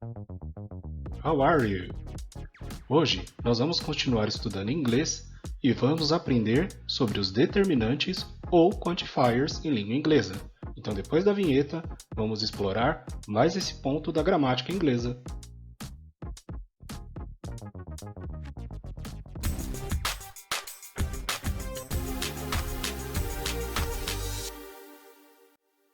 How are you? Hoje nós vamos continuar estudando inglês e vamos aprender sobre os determinantes ou quantifiers em língua inglesa. Então, depois da vinheta, vamos explorar mais esse ponto da gramática inglesa.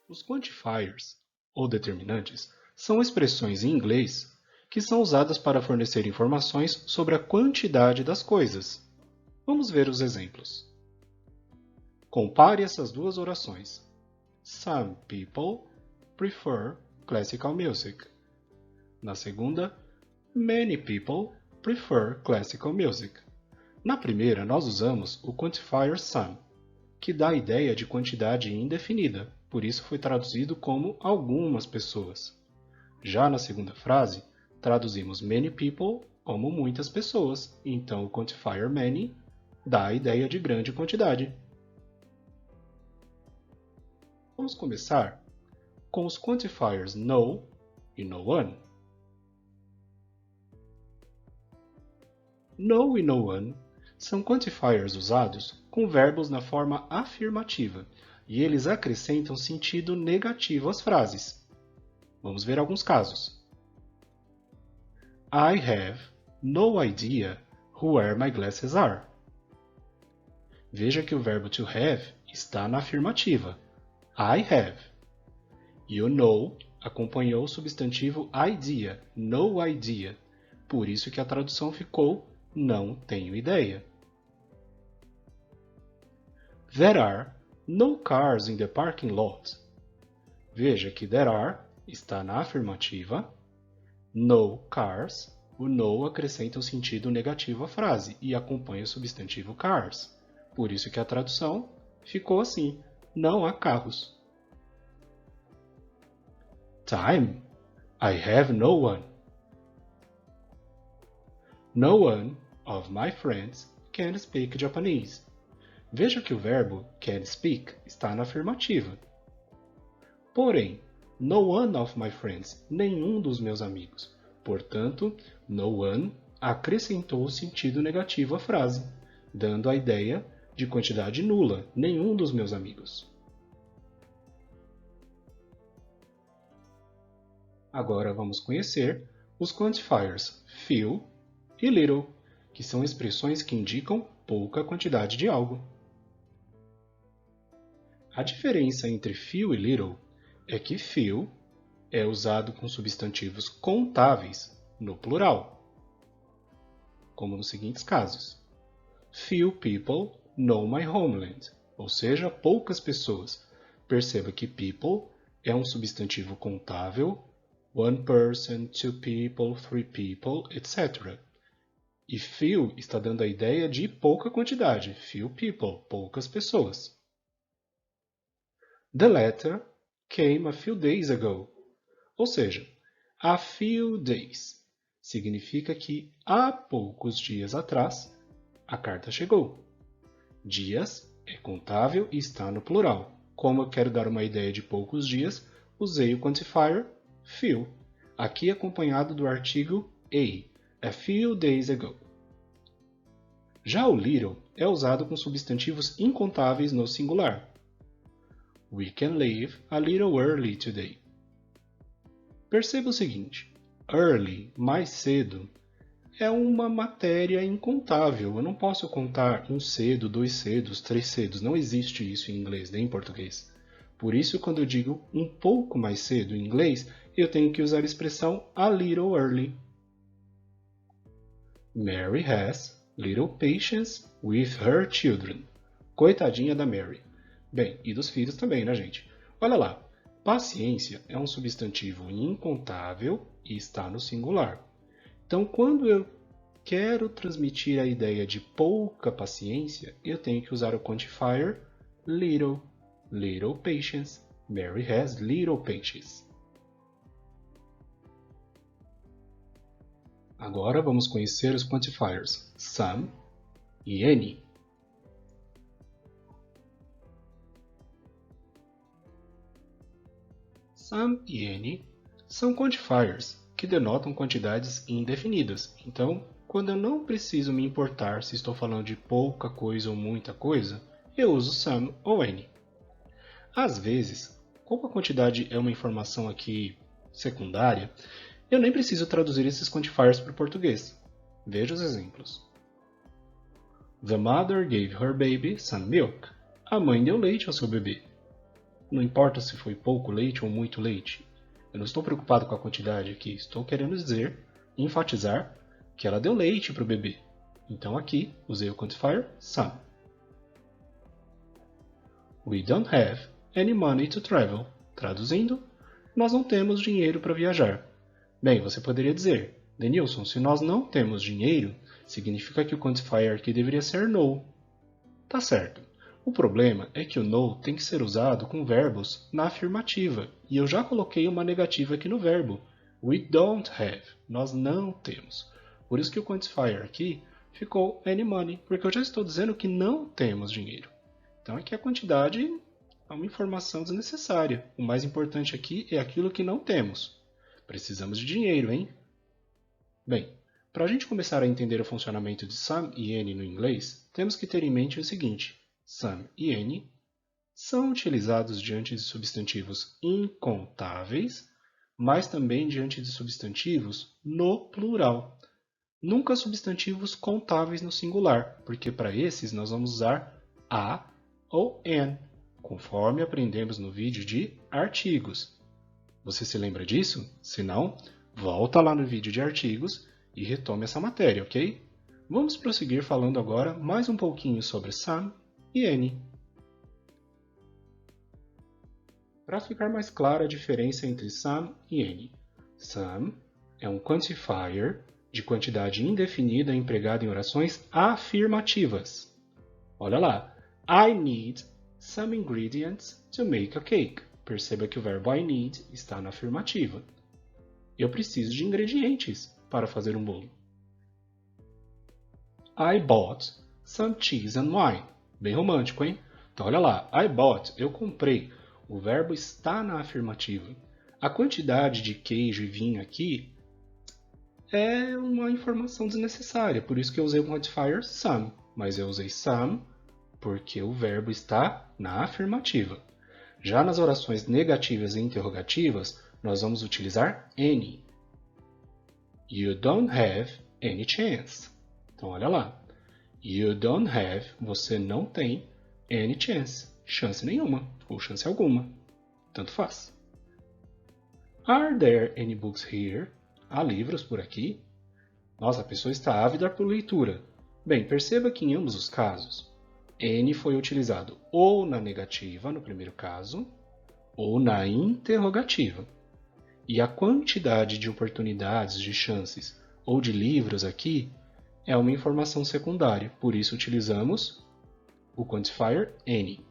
Os quantifiers, ou determinantes, são expressões em inglês que são usadas para fornecer informações sobre a quantidade das coisas. Vamos ver os exemplos. Compare essas duas orações. Some people prefer classical music. Na segunda, many people prefer classical music. Na primeira, nós usamos o quantifier some, que dá a ideia de quantidade indefinida, por isso foi traduzido como algumas pessoas. Já na segunda frase, traduzimos many people como muitas pessoas, então o quantifier many dá a ideia de grande quantidade. Vamos começar com os quantifiers no e no one. No e no one são quantifiers usados com verbos na forma afirmativa e eles acrescentam sentido negativo às frases. Vamos ver alguns casos. I have no idea where my glasses are. Veja que o verbo to have está na afirmativa. I have. E o know acompanhou o substantivo idea, no idea. Por isso que a tradução ficou não tenho ideia. There are no cars in the parking lot. Veja que there are está na afirmativa. No cars, o no acrescenta um sentido negativo à frase e acompanha o substantivo cars. Por isso que a tradução ficou assim, não há carros. Time, I have no one. No one of my friends can speak Japanese. Veja que o verbo can speak está na afirmativa. Porém, no one of my friends, nenhum dos meus amigos. Portanto, no one acrescentou o sentido negativo à frase, dando a ideia de quantidade nula, nenhum dos meus amigos. Agora vamos conhecer os quantifiers few e little, que são expressões que indicam pouca quantidade de algo. A diferença entre few e little é que few é usado com substantivos contáveis no plural, como nos seguintes casos. Few people know my homeland, ou seja, poucas pessoas. Perceba que people é um substantivo contável, one person, two people, three people, etc. E few está dando a ideia de pouca quantidade, few people, poucas pessoas. The letter came a few days ago. Ou seja, a few days significa que há poucos dias atrás a carta chegou. Dias é contável e está no plural. Como eu quero dar uma ideia de poucos dias, usei o quantifier few, aqui acompanhado do artigo a few days ago. Já o little é usado com substantivos incontáveis no singular. We can leave a little early today. Perceba o seguinte, early, mais cedo, é uma matéria incontável. Eu não posso contar um cedo, dois cedos, três cedos. Não existe isso em inglês, nem em português. Por isso, quando eu digo um pouco mais cedo em inglês, eu tenho que usar a expressão a little early. Mary has little patience with her children. Coitadinha da Mary. Bem, e dos filhos também, né, gente? Olha lá. Paciência é um substantivo incontável e está no singular. Então, quando eu quero transmitir a ideia de pouca paciência, eu tenho que usar o quantifier little. Little patience. Mary has little patience. Agora vamos conhecer os quantifiers some e any. Some e any são quantifiers que denotam quantidades indefinidas. Então, quando eu não preciso me importar se estou falando de pouca coisa ou muita coisa, eu uso some ou any. Às vezes, como a quantidade é uma informação aqui secundária, eu nem preciso traduzir esses quantifiers para o português. Veja os exemplos. The mother gave her baby some milk. A mãe deu leite ao seu bebê. Não importa se foi pouco leite ou muito leite. Eu não estou preocupado com a quantidade aqui. Estou querendo dizer, enfatizar, que ela deu leite para o bebê. Então aqui, usei o quantifier some. We don't have any money to travel. Traduzindo, nós não temos dinheiro para viajar. Bem, você poderia dizer, Denilson, se nós não temos dinheiro, significa que o quantifier aqui deveria ser no. Tá certo. O problema é que o no tem que ser usado com verbos na afirmativa, e eu já coloquei uma negativa aqui no verbo. We don't have. Nós não temos. Por isso que o quantifier aqui ficou any money, porque eu já estou dizendo que não temos dinheiro. Então aqui a quantidade é uma informação desnecessária. O mais importante aqui é aquilo que não temos. Precisamos de dinheiro, hein? Bem, para a gente começar a entender o funcionamento de some e any no inglês, temos que ter em mente o seguinte. Some e any são utilizados diante de substantivos incontáveis, mas também diante de substantivos no plural. Nunca substantivos contáveis no singular, porque para esses nós vamos usar a ou an, conforme aprendemos no vídeo de artigos. Você se lembra disso? Se não, volta lá no vídeo de artigos e retome essa matéria, ok? Vamos prosseguir falando agora mais um pouquinho sobre some e any. Para ficar mais clara a diferença entre some e any. Some é um quantifier de quantidade indefinida empregado em orações afirmativas. Olha lá. I need some ingredients to make a cake. Perceba que o verbo I need está na afirmativa. Eu preciso de ingredientes para fazer um bolo. I bought some cheese and wine. Bem romântico, hein? Então, olha lá. I bought, eu comprei. O verbo está na afirmativa. A quantidade de queijo e vinho aqui é uma informação desnecessária. Por isso que eu usei o quantifier some. Mas eu usei some porque o verbo está na afirmativa. Já nas orações negativas e interrogativas, nós vamos utilizar any. You don't have any chance. Então, olha lá. You don't have, você não tem, any chance. Chance nenhuma, ou chance alguma. Tanto faz. Are there any books here? Há livros por aqui? Nossa, a pessoa está ávida por leitura. Bem, perceba que em ambos os casos, any foi utilizado ou na negativa, no primeiro caso, ou na interrogativa. E a quantidade de oportunidades, de chances ou de livros aqui é uma informação secundária. Por isso utilizamos o quantifier any.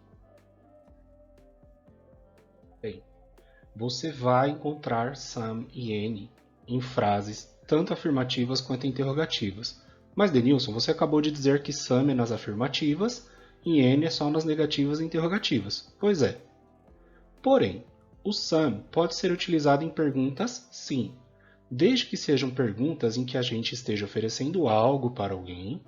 Bem, você vai encontrar some e any em frases tanto afirmativas quanto interrogativas. Mas, Denilson, você acabou de dizer que some é nas afirmativas e any é só nas negativas e interrogativas. Pois é. Porém, o some pode ser utilizado em perguntas, sim, desde que sejam perguntas em que a gente esteja oferecendo algo para alguém,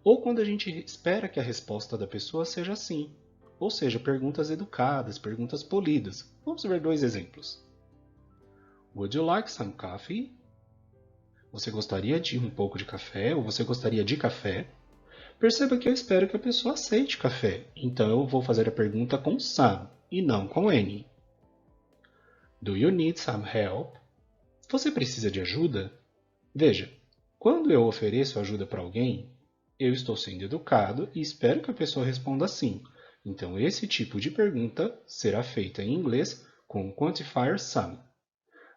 ou quando a gente espera que a resposta da pessoa seja sim, ou seja, perguntas educadas, perguntas polidas. Vamos ver dois exemplos. Would you like some coffee? Você gostaria de um pouco de café, ou você gostaria de café? Perceba que eu espero que a pessoa aceite café, então eu vou fazer a pergunta com some e não com any. Do you need some help? Você precisa de ajuda? Veja, quando eu ofereço ajuda para alguém, eu estou sendo educado e espero que a pessoa responda sim. Então, esse tipo de pergunta será feita em inglês com o quantifier some.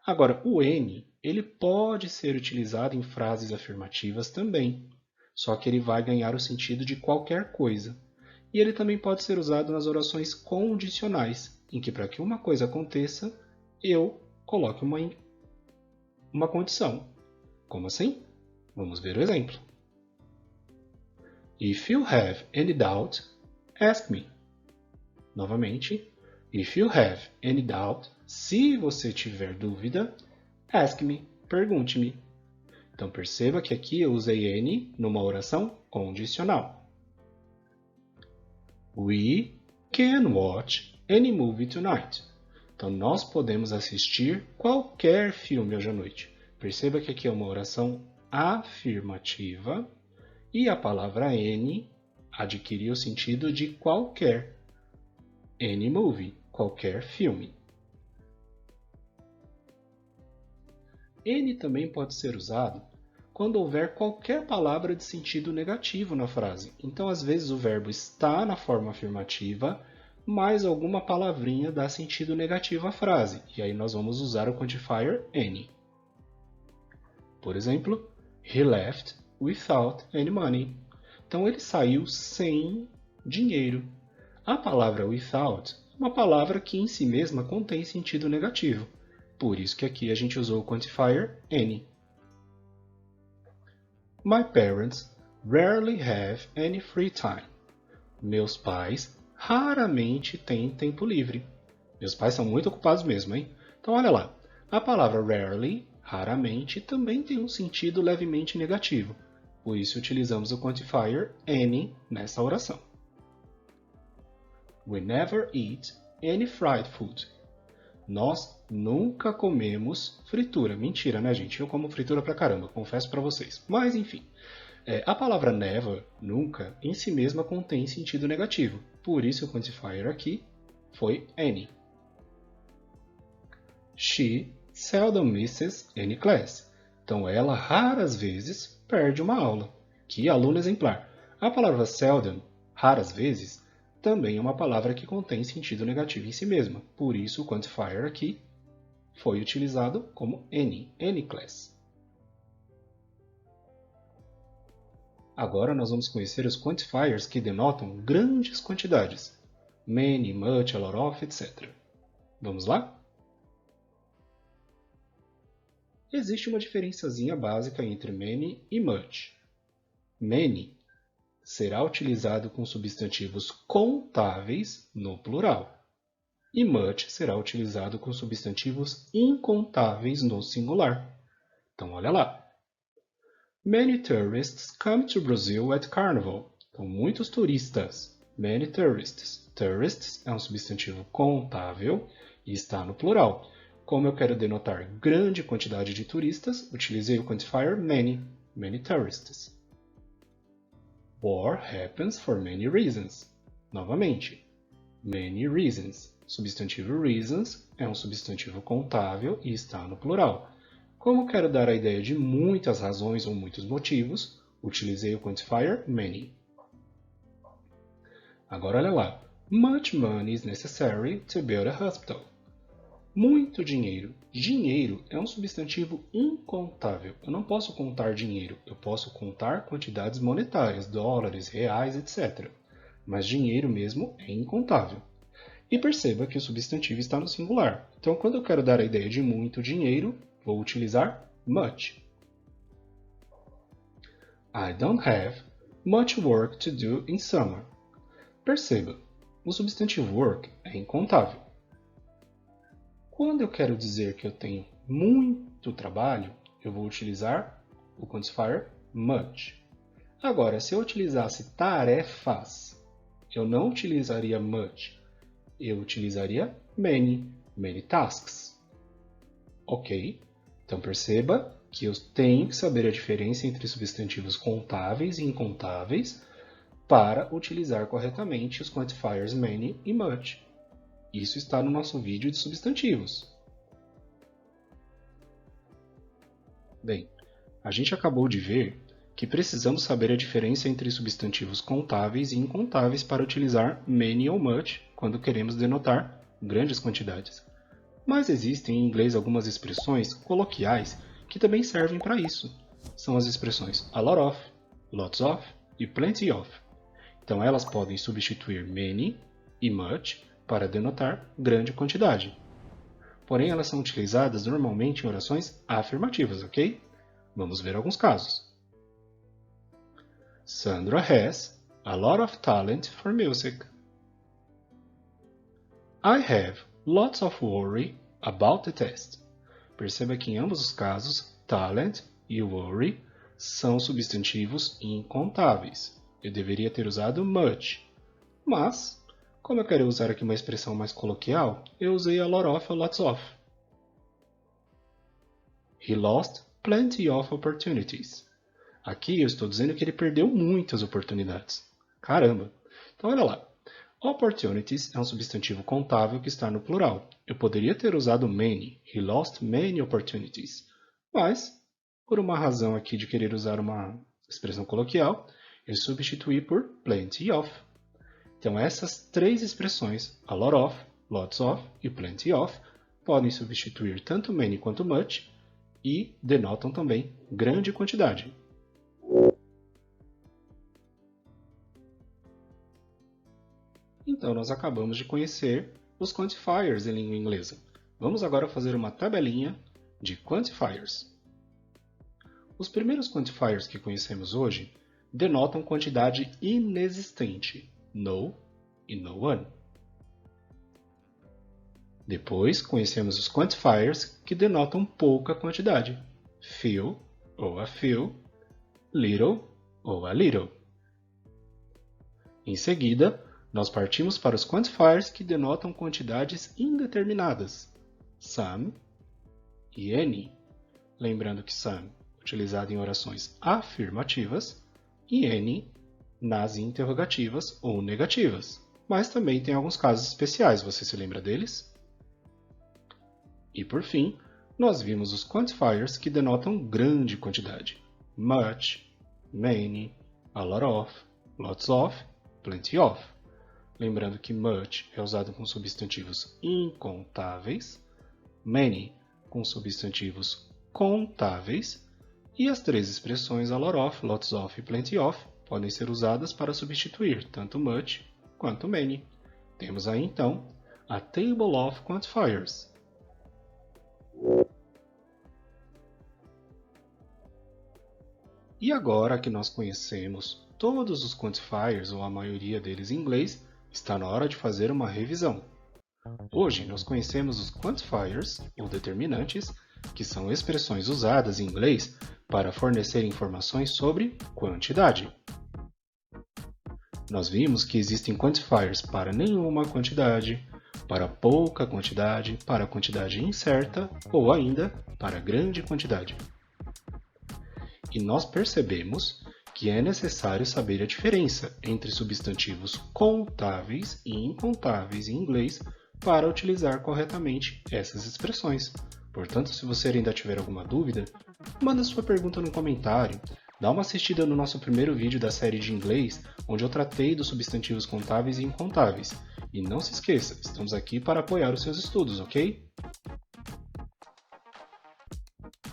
Agora, o any, ele pode ser utilizado em frases afirmativas também, só que ele vai ganhar o sentido de qualquer coisa. E ele também pode ser usado nas orações condicionais, em que para que uma coisa aconteça, eu coloque uma condição. Como assim? Vamos ver o exemplo. If you have any doubt, ask me. Novamente, if you have any doubt, se você tiver dúvida, ask me, pergunte-me. Então perceba que aqui eu usei any numa oração condicional. We can watch any movie tonight. Então nós podemos assistir qualquer filme hoje à noite. Perceba que aqui é uma oração afirmativa e a palavra any adquiriu o sentido de qualquer. Any movie, qualquer filme. Any também pode ser usado quando houver qualquer palavra de sentido negativo na frase. Então, às vezes, o verbo está na forma afirmativa, mas alguma palavrinha dá sentido negativo à frase. E aí nós vamos usar o quantifier any. Por exemplo, he left without any money. Então, ele saiu sem dinheiro. A palavra without é uma palavra que em si mesma contém sentido negativo. Por isso que aqui a gente usou o quantifier any. My parents rarely have any free time. Meus pais raramente têm tempo livre. Meus pais são muito ocupados mesmo, hein? Então olha lá, a palavra rarely, raramente, também tem um sentido levemente negativo. Por isso utilizamos o quantifier any nessa oração. We never eat any fried food. Nós nunca comemos fritura. Mentira, né, gente? Eu como fritura pra caramba, confesso pra vocês. Mas, enfim. A palavra never, nunca, em si mesma contém sentido negativo. Por isso o quantifier aqui foi any. She seldom misses any class. Então, ela raras vezes perde uma aula. Que aluno exemplar. A palavra seldom, raras vezes, também é uma palavra que contém sentido negativo em si mesma. Por isso, o quantifier aqui foi utilizado como any class. Agora nós vamos conhecer os quantifiers que denotam grandes quantidades. Many, much, a lot of, etc. Vamos lá? Existe uma diferençazinha básica entre many e much. Many será utilizado com substantivos contáveis no plural. E much será utilizado com substantivos incontáveis no singular. Então, olha lá. Many tourists come to Brazil at Carnival. Então, muitos turistas. Many tourists. Tourists é um substantivo contável e está no plural. Como eu quero denotar grande quantidade de turistas, utilizei o quantifier many. Many tourists. War happens for many reasons. Novamente, many reasons. Substantivo reasons é um substantivo contável e está no plural. Como quero dar a ideia de muitas razões ou muitos motivos, utilizei o quantifier many. Agora olha lá. Much money is necessary to build a hospital. Muito dinheiro. Dinheiro é um substantivo incontável. Eu não posso contar dinheiro. Eu posso contar quantidades monetárias, dólares, reais, etc. Mas dinheiro mesmo é incontável. E perceba que o substantivo está no singular. Então, quando eu quero dar a ideia de muito dinheiro, vou utilizar much. I don't have much work to do in summer. Perceba, o substantivo work é incontável. Quando eu quero dizer que eu tenho muito trabalho, eu vou utilizar o quantifier much. Agora, se eu utilizasse tarefas, eu não utilizaria much. Eu utilizaria many tasks. Ok? Então perceba que eu tenho que saber a diferença entre substantivos contáveis e incontáveis para utilizar corretamente os quantifiers many e much. Isso está no nosso vídeo de substantivos. Bem, a gente acabou de ver que precisamos saber a diferença entre substantivos contáveis e incontáveis para utilizar many ou much quando queremos denotar grandes quantidades. Mas existem em inglês algumas expressões coloquiais que também servem para isso. São as expressões a lot of, lots of e plenty of. Então elas podem substituir many e much para denotar grande quantidade. Porém, elas são utilizadas normalmente em orações afirmativas, ok? Vamos ver alguns casos. Sandra has a lot of talent for music. I have lots of worry about the test. Perceba que em ambos os casos, talent e worry são substantivos incontáveis. Eu deveria ter usado much, mas, como eu quero usar aqui uma expressão mais coloquial, eu usei a lot of ou lots of. He lost plenty of opportunities. Aqui eu estou dizendo que ele perdeu muitas oportunidades. Caramba! Então olha lá. Opportunities é um substantivo contável que está no plural. Eu poderia ter usado many. He lost many opportunities. Mas, por uma razão aqui de querer usar uma expressão coloquial, eu substituí por plenty of. Então essas três expressões, a lot of, lots of e plenty of, podem substituir tanto many quanto much e denotam também grande quantidade. Então, nós acabamos de conhecer os quantifiers em língua inglesa. Vamos agora fazer uma tabelinha de quantifiers. Os primeiros quantifiers que conhecemos hoje denotam quantidade inexistente, no e no one. Depois, conhecemos os quantifiers que denotam pouca quantidade, few ou a few, little ou a little. Em seguida, nós partimos para os quantifiers que denotam quantidades indeterminadas, some e any. Lembrando que some é utilizado em orações afirmativas e any nas interrogativas ou negativas. Mas também tem alguns casos especiais, você se lembra deles? E por fim, nós vimos os quantifiers que denotam grande quantidade, much, many, a lot of, lots of, plenty of. Lembrando que much é usado com substantivos incontáveis, many com substantivos contáveis, e as três expressões a lot of, lots of e plenty of podem ser usadas para substituir tanto much quanto many. Temos aí então a Table of Quantifiers. E agora que nós conhecemos todos os quantifiers, ou a maioria deles em inglês, está na hora de fazer uma revisão. Hoje nós conhecemos os quantifiers, ou determinantes, que são expressões usadas em inglês para fornecer informações sobre quantidade. Nós vimos que existem quantifiers para nenhuma quantidade, para pouca quantidade, para quantidade incerta ou ainda para grande quantidade. E nós percebemos que é necessário saber a diferença entre substantivos contáveis e incontáveis em inglês para utilizar corretamente essas expressões. Portanto, se você ainda tiver alguma dúvida, manda sua pergunta no comentário, dá uma assistida no nosso primeiro vídeo da série de inglês, onde eu tratei dos substantivos contáveis e incontáveis. E não se esqueça, estamos aqui para apoiar os seus estudos, ok?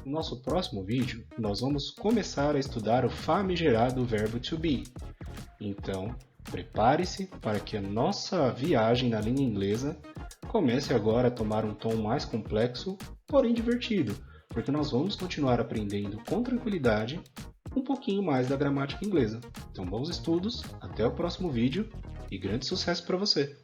No nosso próximo vídeo, nós vamos começar a estudar o famigerado verbo to be. Então, prepare-se para que a nossa viagem na língua inglesa comece agora a tomar um tom mais complexo, porém divertido, porque nós vamos continuar aprendendo com tranquilidade um pouquinho mais da gramática inglesa. Então, bons estudos, até o próximo vídeo e grande sucesso para você!